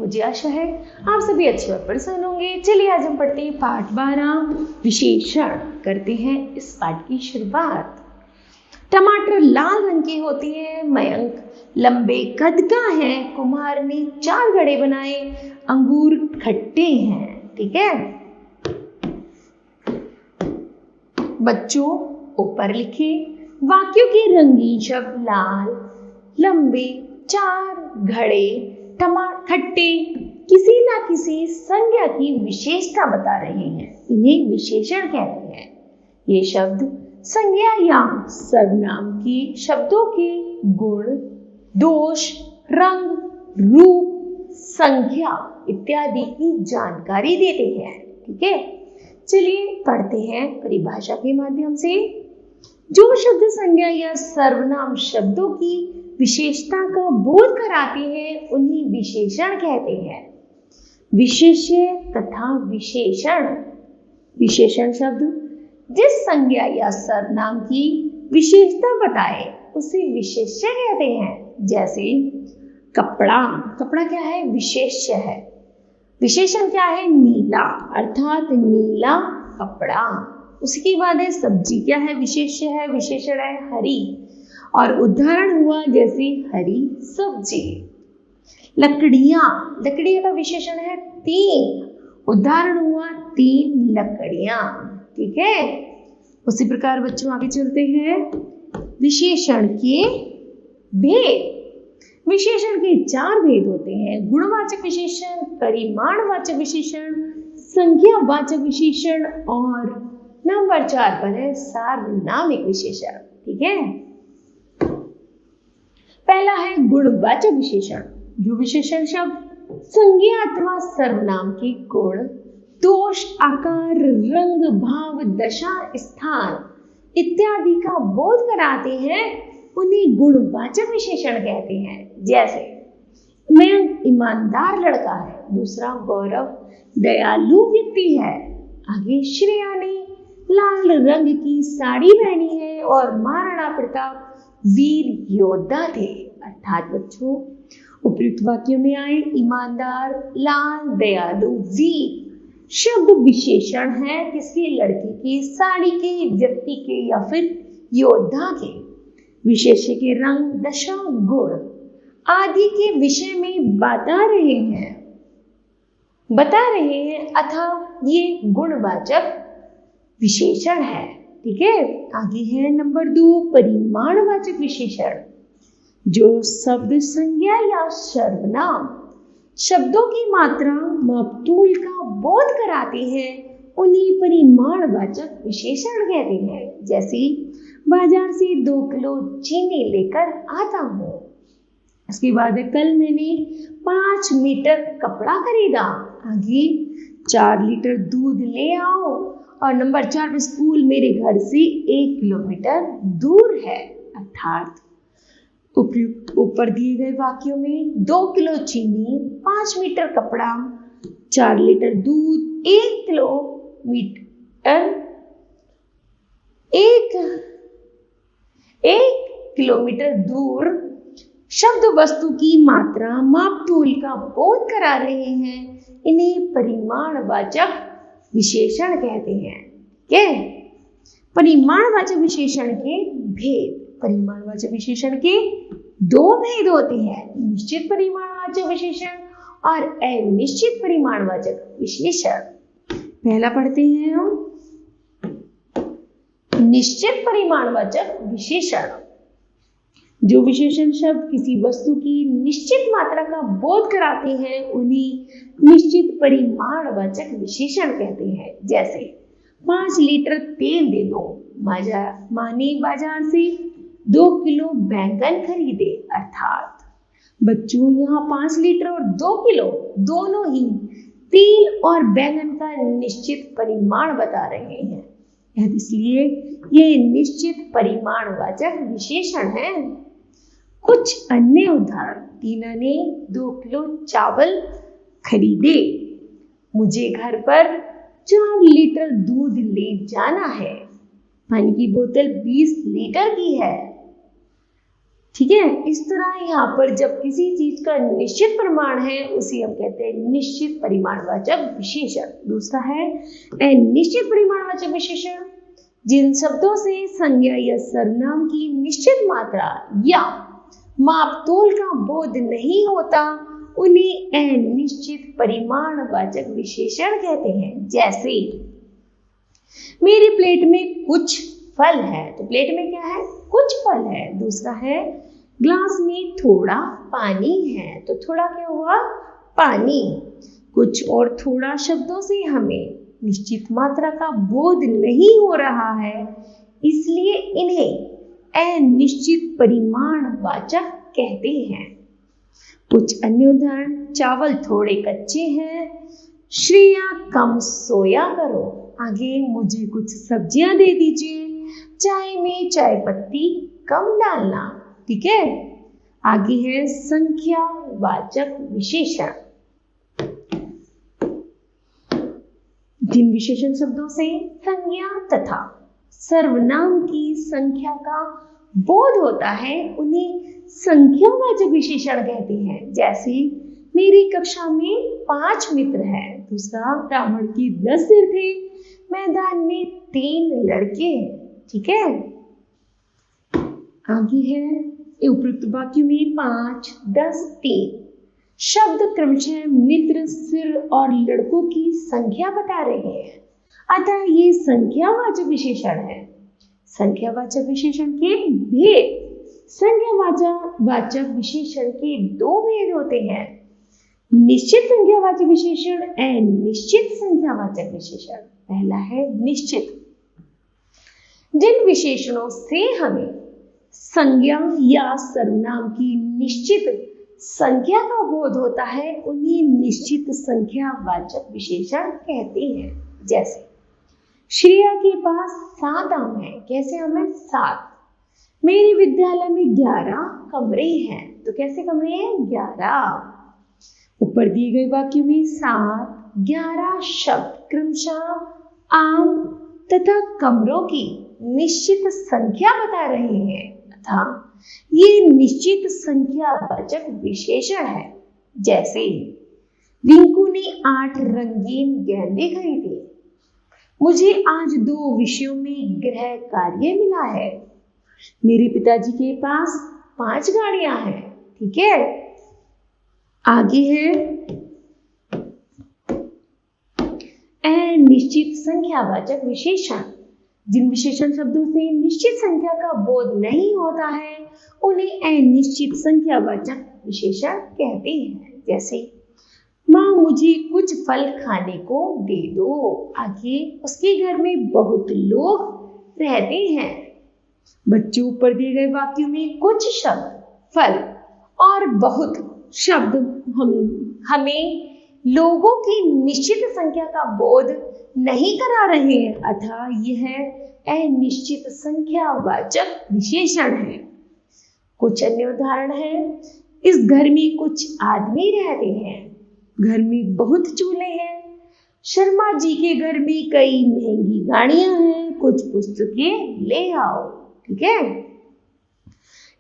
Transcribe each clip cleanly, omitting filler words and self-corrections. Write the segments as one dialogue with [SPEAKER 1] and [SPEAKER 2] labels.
[SPEAKER 1] मुझे आशा है आप सभी अच्छे और प्रसन्न होंगे। चलिए आज हम पढ़ते हैं पाठ 12 विशेषण। करते हैं इस पाठ की शुरुआत। टमाटर लाल रंग के होते हैं। मयंक लंबे कद का है। कुम्हार ने 4 घड़े बनाए। अंगूर खट्टे हैं। ठीक है बच्चों, ऊपर लिखे वाक्यों के रंगीन शब्द लाल, लंबे, 4 घड़े, टमाटर खट्टे किसी न किसी संज्ञा की विशेषता बता रहे हैं। इन्हें विशेषण कहते हैं। ये शब्द संज्ञा या सर्वनाम की शब्दों के गुण, दोष, रंग, रूप, संख्या इत्यादि की जानकारी देते हैं। ठीक है, चलिए पढ़ते हैं परिभाषा के माध्यम से। जो शब्द संज्ञा या सर्वनाम शब्दों की विशेषता का बोध कराते हैं उन्हें विशेषण कहते हैं। विशेष्य तथा विशेषण। विशेषण शब्द जिस संज्ञा या सर्वनाम की विशेषता बताए उसे विशेष्य कहते हैं। जैसे कपड़ा, कपड़ा क्या है? विशेष्य है। विशेषण क्या है? नीला, अर्थात नीला कपड़ा। उसके बाद है सब्जी, क्या है? विशेष्य है। विशेषण है हरी, और उदाहरण हुआ जैसे हरी सब्जी। लकड़ियां, लकड़ियां का विशेषण है 3, उदाहरण हुआ 3 लकड़ियां। ठीक है, उसी प्रकार बच्चों आगे चलते हैं। विशेषण के भेद। विशेषण के 4 भेद होते हैं। गुणवाचक विशेषण, परिमाणवाचक विशेषण, संख्यावाचक विशेषण और नंबर 4 पर है सार्वनामिक विशेषण। ठीक है, पहला है गुणवाचक विशेषण। जो विशेषण शब्द संज्ञा अथवा सर्वनाम के गुण, दोष, आकार, रंग, भाव, दशा, स्थान इत्यादि का बोध कराते हैं उन्हें गुणवाचक विशेषण कहते हैं। जैसे मयंक ईमानदार लड़का है। दूसरा गौरव दयालु व्यक्ति है। आगे श्रेया ने लाल रंग की साड़ी पहनी है और महाराणा प्रताप वीर योद्धा थे। अर्थात बच्चों उपयुक्त वाक्यों में आए ईमानदार, लाल, दयालु, वीर शब्द विशेषण है किसके? लड़के के, साड़ी के, व्यक्ति के या फिर योद्धा के। विशेष्य के रंग, दशा, गुण आदि के विषय में बता रहे हैं अतः ये गुणवाचक विशेषण है। ठीक है, आगे है नंबर 2 परिमाणवाचक विशेषण। जो शब्द संज्ञा या सर्वनाम शब्दों की मात्रा, मापतूल का बोध कराते हैं उन्हें परिमाणवाचक विशेषण कहते हैं। जैसे बाजार से 2 किलो चीनी लेकर आता हूँ। इसके बाद कल मैंने 5 मीटर कपड़ा खरीदा। आगे 4 लीटर दूध ले आओ। और नंबर 4 पे स्कूल मेरे घर से 1 किलोमीटर दूर है। अर्थात उपयुक्त ऊपर दिए गए वाक्यों में 2 किलो चीनी, 5 मीटर कपड़ा, 4 लीटर दूध, 1 किलोमीटर दूर शब्द वस्तु की मात्रा, मापतूल का बोध करा रहे हैं। इन्हें परिमाणवाचक विशेषण कहते हैं। क्या? परिमाणवाचक विशेषण के भेद। परिमाणवाचक विशेषण के 2 भेद होते हैं, निश्चित परिमाणवाचक विशेषण और अनिश्चित परिमाणवाचक विशेषण। पहला पढ़ते हैं हम निश्चित परिमाणवाचक विशेषण। जो विशेषण शब्द किसी वस्तु की निश्चित मात्रा का बोध कराते हैं उन्हें निश्चित परिमाणवाचक विशेषण कहते हैं। जैसे 5 लीटर तेल दे दो। माने बाजार से 2 किलो बैंगन खरीदे। अर्थात बच्चों यहाँ 5 लीटर और 2 किलो दोनों ही तेल और बैंगन का निश्चित परिमाण बता रहे हैं। इसलिए ये निश्चित परिमाणवाचक विशेषण है। कुछ अन्य उदाहरण। टीना ने 2 किलो चावल खरीदे। मुझे घर पर 4 लीटर दूध ले जाना है। पानी की बोतल 20 लीटर की है। ठीक है। इस तरह यहाँ पर जब किसी चीज का निश्चित प्रमाण है उसे हम कहते हैं निश्चित परिमाणवाचक विशेषण। दूसरा है अनिश्चित परिमाणवाचक विशेषण। जिन शब्दों से संज्ञा या सर्वनाम की निश्चित मात्रा या मापतोल का बोध नहीं होता उन्हें अनिश्चित परिमाणवाचक विशेषण कहते हैं। जैसे मेरी प्लेट में कुछ फल है, तो प्लेट में क्या है? कुछ फल है। दूसरा है ग्लास में थोड़ा पानी है, तो थोड़ा क्या हुआ? पानी। कुछ और थोड़ा शब्दों से हमें निश्चित मात्रा का बोध नहीं हो रहा है, इसलिए इन्हें अनिश्चित परिमाणवाचक कहते हैं। कुछ अन्य उदाहरण, चावल थोड़े कच्चे हैं, श्रेया कम सोया करो, आगे मुझे कुछ सब्जियां दे दीजिए, चाय में चाय पत्ती कम डालना। ठीक है। आगे है संख्यावाचक विशेषण। जिन विशेषण शब्दों से संज्ञा तथा सर्वनाम की संख्या का बोध होता है उन्हें संख्यावाचक विशेषण कहते हैं। जैसे मेरी कक्षा में 5 मित्र हैं। दूसरा, रावण के 10 सिर थे, मैदान में 3 लड़के हैं। ठीक है। आगे है उपयुक्त वाक्य में 5, 10, 3 शब्द क्रमशः मित्र, सिर और लड़कों की संख्या बता रहे हैं, अतः ये संख्यावाचक विशेषण है। संख्यावाचक विशेषण के भेद। संख्यावाचक विशेषण के 2 भेद होते हैं, निश्चित संख्यावाचक विशेषण, अनिश्चित संख्यावाचक विशेषण। पहला है निश्चित। जिन विशेषणों से हमें संज्ञा या सर्वनाम की निश्चित संख्या का बोध होता है उन्हें निश्चित संख्यावाचक विशेषण कहते हैं। जैसे श्रेया के पास 7 आम है। कैसे आम है? 7। मेरे विद्यालय में 11 कमरे हैं, तो कैसे कमरे हैं? 11। ऊपर दिए गए वाक्य में 7, 11 शब्द क्रमशः आम तथा कमरों की निश्चित संख्या बता रहे हैं, तथा ये निश्चित संख्यावाचक विशेषण है। जैसे रिंकू ने 8 रंगीन गेंदे खरीदे, मुझे आज 2 विषयों में गृह कार्य मिला है, मेरे पिताजी के पास 5 गाड़ियां हैं। ठीक है। आगे है अनिश्चित संख्यावाचक विशेषण। जिन विशेषण शब्दों से निश्चित संख्या का बोध नहीं होता है उन्हें अनिश्चित संख्यावाचक विशेषण कहते हैं। जैसे माँ मुझे कुछ फल खाने को दे दो, आगे उसके घर में बहुत लोग रहते हैं। बच्चों पर दिए गए वाक्यों में कुछ शब्द, फल और बहुत शब्द हमें लोगों की निश्चित संख्या का बोध नहीं करा रहे हैं, अतः यह अनिश्चित संख्यावाचक विशेषण है। कुछ अन्य उदाहरण हैं, इस घर में कुछ आदमी रहते हैं, घर में बहुत चूल्हे हैं, शर्मा जी के घर में कई महंगी गाड़ियां हैं, कुछ पुस्तकें ले आओ। ठीक है।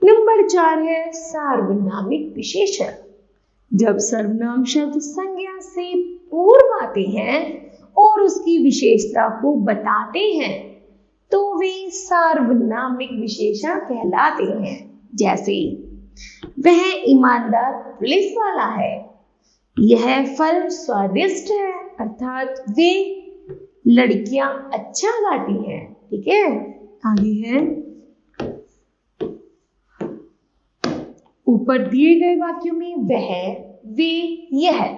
[SPEAKER 1] नंबर 4 है सार्वनामिक विशेषण। जब सर्वनाम शब्द संज्ञा से पूर्व आते हैं और उसकी विशेषता को बताते हैं तो वे सार्वनामिक विशेषण कहलाते हैं। जैसे वह ईमानदार पुलिस वाला है, यह फल स्वादिष्ट है, अर्थात वे लड़कियां अच्छा गाती हैं। ठीक है। आगे है ऊपर दिए गए वाक्यों में वह, वे, यह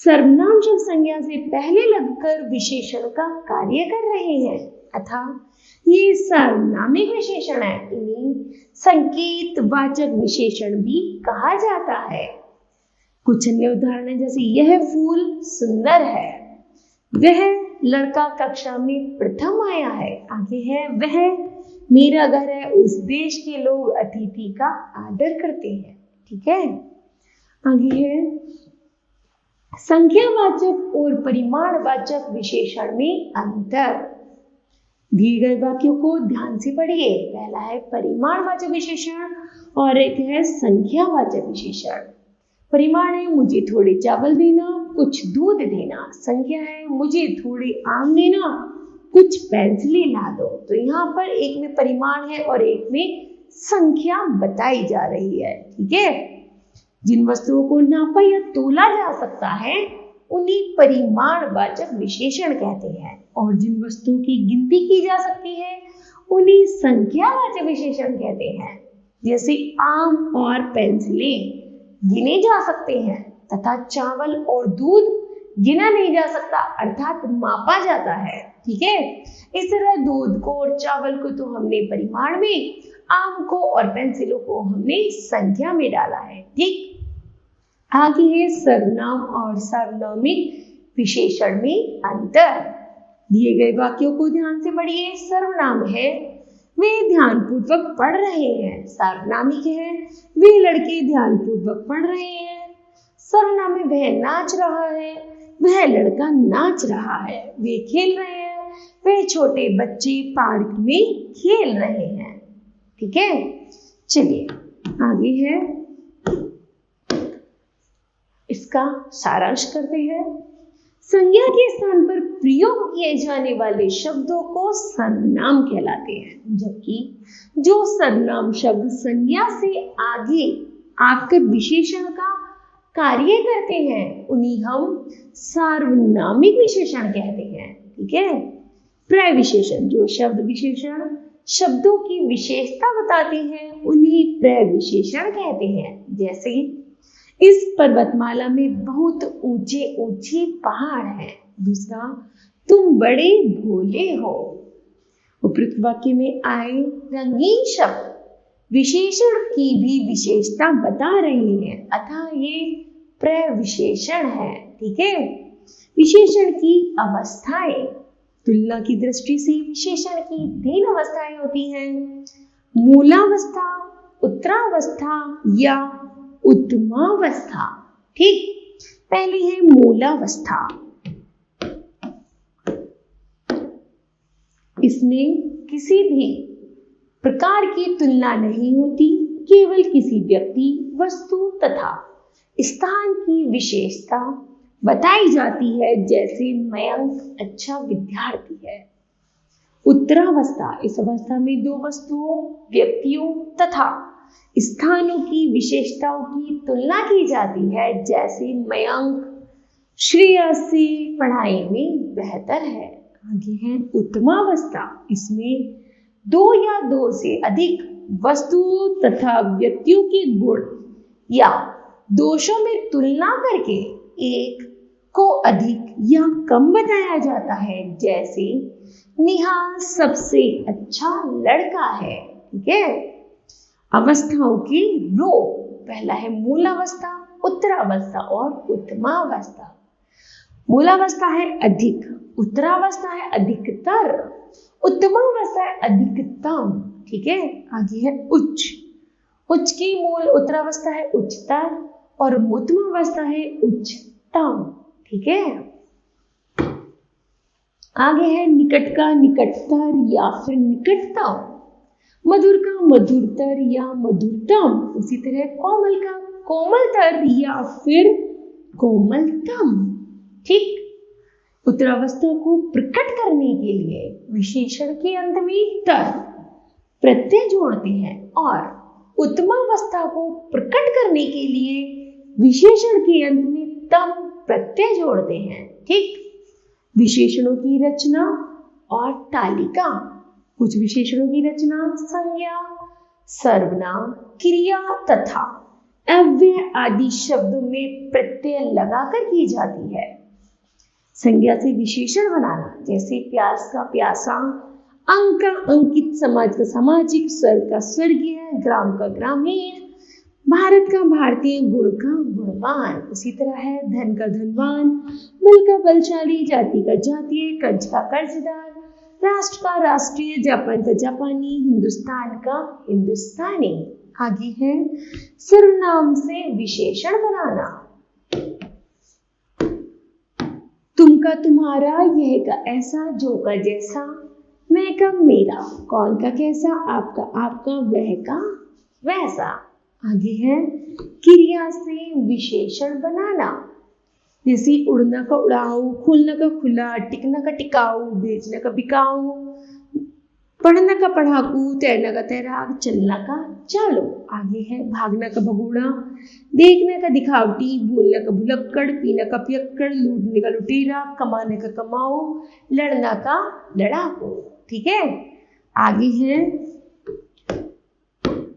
[SPEAKER 1] सर्वनाम शब्द संज्ञा से पहले लगकर विशेषण का कार्य कर रहे हैं, अतः ये सार्वनामिक विशेषण है। इन्हें संकेतवाचक विशेषण भी कहा जाता है। कुछ अन्य उदाहरण है, जैसे यह फूल सुंदर है, वह लड़का कक्षा में प्रथम आया है, आगे है वह मेरा घर है, उस देश के लोग अतिथि का आदर करते हैं। ठीक है। आगे है संख्यावाचक और परिमाणवाचक विशेषण में अंतर। दिए गए वाक्यों को ध्यान से पढ़िए। पहला है परिमाणवाचक विशेषण और एक है संख्यावाचक विशेषण। परिमाण है मुझे थोड़े चावल देना, कुछ दूध देना। संख्या है मुझे थोड़े आम देना, कुछ पेंसिलें ला दो। तो यहाँ पर एक में परिमाण है और एक में संख्या बताई जा रही है। ठीक है, जिन वस्तुओं को नापा या तोला जा सकता है उन्हीं परिमाणवाचक विशेषण कहते हैं, और जिन वस्तुओं की गिनती की जा सकती है उन्हीं संख्यावाचक विशेषण कहते हैं। जैसे आम और पेंसिलें गिने जा सकते हैं तथा चावल और दूध गिना नहीं जा सकता, अर्थात मापा जाता है। ठीक है, इस तरह दूध को और चावल को तो हमने परिमाण में, आम को और पेंसिलों को हमने संख्या में डाला है। ठीक, आगे है सर्वनाम और सार्वनामिक विशेषण में अंतर। दिए गए वाक्यों को ध्यान से पढ़िए। सर्वनाम है वे ध्यानपूर्वक पढ़ रहे हैं। सार्वनामिक है वे लड़के ध्यानपूर्वक पढ़ रहे हैं। सर्वनाम में वह नाच रहा है, वह लड़का नाच रहा है। वे खेल रहे हैं, वे छोटे बच्चे पार्क में खेल रहे हैं। ठीक है, चलिए आगे है, इसका सारांश करते हैं। संज्ञा के स्थान पर प्रयोग किए जाने वाले शब्दों को सर्वनाम कहलाते हैं, जबकि जो सर्वनाम शब्द संज्ञा से आगे आकर विशेषण का कार्य करते हैं उन्हीं हम सार्वनामिक विशेषण कहते हैं। ठीक है, प्रविशेषण, जो शब्द विशेषण शब्दों की विशेषता बताते हैं उन्हीं प्रविशेषण कहते हैं। जैसे इस पर्वतमाला में बहुत ऊंचे ऊंचे पहाड़ हैं। दूसरा, तुम बड़े भोले हो। उपयुक्त वाक्य में आए रंगीन शब्द विशेषण की भी विशेषता बता रही है, अतः ये प्रविशेषण है। ठीक है, विशेषण की अवस्थाएं, तुलना की दृष्टि से विशेषण की 3 अवस्थाएं होती हैं, मूलावस्था, उत्तरावस्था या उत्तमावस्था। ठीक, पहली है मूलावस्था। इसमें किसी भी प्रकार की तुलना नहीं होती, केवल किसी व्यक्ति, वस्तु तथा स्थान की विशेषता बताई जाती है। जैसे मयंक अच्छा विद्यार्थी है। उत्तरावस्था, इस अवस्था में 2 वस्तुओं, व्यक्तियों तथा स्थानों की विशेषताओं की तुलना की जाती है। जैसे मयंक श्रेया से पढ़ाई में बेहतर है। आगे है उत्तमावस्था, इसमें 2 या 2 से अधिक वस्तुओं तथा व्यक्तियों के गुण या दोषों में तुलना करके एक को अधिक या कम बताया जाता है। जैसे निहाल सबसे अच्छा लड़का है। ठीक है, अवस्थाओं की रो, पहला है मूलावस्था, उत्तरावस्था और उत्तमावस्था। मूलावस्था है अधिक, उत्तरावस्था है अधिकतर, उत्तमावस्था है अधिकतम। ठीक है, आगे है उच्च, उच्च की मूल उत्तरावस्था है उच्चतर और उत्तमावस्था है उच्चतम। ठीक है, आगे है निकट का निकटतर या फिर निकटतम, मधुर का मधुरतर या मधुरतम। उसी तरह कोमल का कोमलतर या फिर कोमलतम। ठीक, उत्तरावस्था को प्रकट करने के लिए विशेषण के अंत में तर प्रत्यय जोड़ते हैं और उत्तमावस्था को प्रकट करने के लिए विशेषण के अंत में तम प्रत्यय जोड़ते हैं। ठीक, विशेषणों की रचना और तालिका। कुछ विशेषणों की रचना संज्ञा, सर्वनाम, क्रिया तथा अव्यय आदि शब्दों में प्रत्यय लगाकर की जाती है। संज्ञा से विशेषण बनाना, जैसे प्यास का प्यासा, अंक का अंकित, समाज का सामाजिक, स्वर्ग का स्वर्गीय, ग्राम का ग्रामीण, भारत का भारतीय, गुण का गुणवान। उसी तरह है धन का धनवान, बल का बलशाली, जाति का जातीय, कर्ज का कर्जदार, राष्ट्र का राष्ट्रीय, जापान का जापानी, हिंदुस्तान का हिंदुस्तानी। आगे है सर्वनाम से विशेषण बनाना, तुम का तुम्हारा, यह का ऐसा, जो का जैसा, मैं का मेरा, कौन का कैसा, आपका आपका, वह का वैसा। आगे है क्रिया से विशेषण बनाना, जैसे उड़ना का उड़ाऊ, खुलना का खुला, टिकना का टिकाऊ, बेचना का बिकाऊ, पढ़ना का पढ़ाकू, तैरना का तैराक, चलना का चालो। आगे है भागना का भगोड़ा, देखने का दिखावटी, बोलना का भुलक्कड़, पीना का पियक्कड़, लूटने का लुटेरा, कमाने का कमाऊ, लड़ना का लड़ाकू। ठीक है। आगे है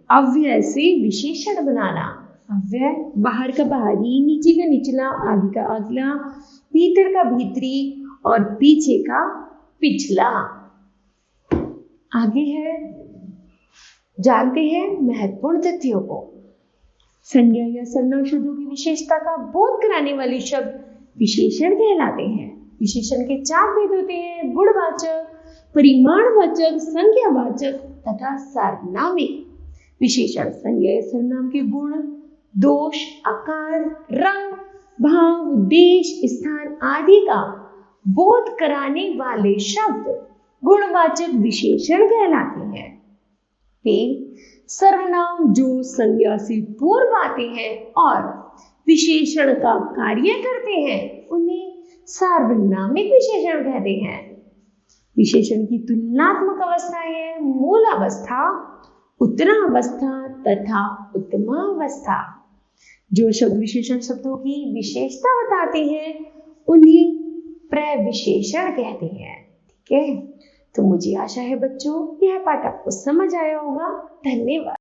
[SPEAKER 1] अव्यय से विशेषण बनाना। अव्यय बाहर का बाहरी, नीचे का निचला, आगे का अगला, भीतर का भीतरी और पीछे का पिछला। आगे है जानते हैं महत्वपूर्ण तथ्यों को। संज्ञा या सर्वनाम शब्दों की विशेषता का बोध कराने वाले शब्द विशेषण कहलाते हैं। विशेषण के 4 भेद होते हैं: गुणवाचक, परिमाणवाचक, संज्ञावाचक तथा सार्वनामिक। विशेषण संज्ञा या सर्वनाम के गुण, दोष, आकार, रंग, भाव, देश, स्थान आदि का बोध कराने वाले शब्द गुणवाचक विशेषण कहलाते हैं। वे सर्वनाम जो संज्ञा से पूर्व आते हैं और विशेषण का कार्य करते हैं उन्हें सार्वनामिक विशेषण कहते हैं। विशेषण की तुलनात्मक अवस्थाएं हैं: मूल अवस्था, उत्तरावस्था तथा उत्तमावस्था। जो शब्द विशेषण शब्दों की विशेषता बताते हैं उन्हें प्रविशेषण कहते हैं। ठीक है। तो मुझे आशा है बच्चों यह पाठ आपको समझ आया होगा। धन्यवाद।